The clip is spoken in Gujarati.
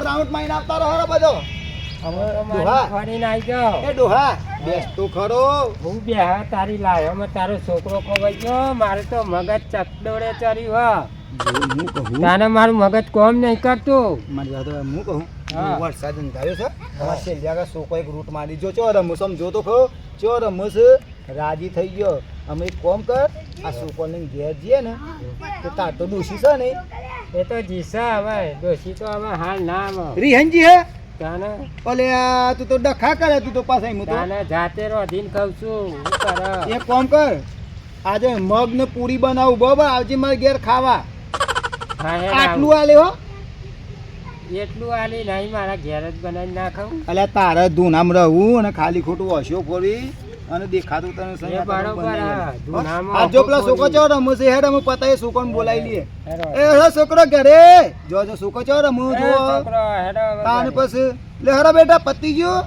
રાઉન્ડ માઈને આવતા રહો બધો ફરીને આવી જાઓ. એ ડોહા બેસ તો ખરો. હું બેહા તારી લાયોમાં તારો છોકરો ખોવાઈ ગયો. મારે તો મગજ ચકડોળે ચર્યું હું કહું તાને મારું મગજ કોમ નહીં કરતું. મારી વાત હું કહું હા. વરસાદ અંધાર્યો છે અમારે છેલ્લી આગળ છોકરો એક રૂટ મારી જો ચો રમું સમજો તો ખરો ચો રમું રાજી થઈ ગયો. અમે એક કોમ કર આ છોકરોને ઘેર જઈએ ને તો તાર તો ડોશી છે ને એ તો જીસા હવે ડોશી તો હવે હાલ ના આવે. રિહનજી હે તાને ઓલે આ તું તો ડખા કરે તું તો પાછા હું તો તાને જાતે રોધીને ખાઉં છું. શું કરે? એક કોમ કર આજે મગ ને પૂરી બનાવું બરાબર આવજે મારે ઘેર ખાવા. હા, હે આટલું આલે હો એટલું આલી નહીં મારા ઘેર જ બનાવીને ના ખાઉં. અલ્યા તારે ધૂનામ રહું અને ખાલી ખોટું હસ્યો ફોડી અને દેખાતું તને એ સંગાત બરોબર બનાવી હા. ધૂનામાં આ જો પેલા ઓછું છોકરો પડી. ચો રમું છે હેડ અમે પતાય છોકરાને બોલાવી લઈએ. હેરો. એ હેડો છોકરો ઘરે જો જો છોકરો ચો રમું એ જો છોકરો હેડો હવે તાને ઘરે. પછી લે હેડો બેટા પતી ગયો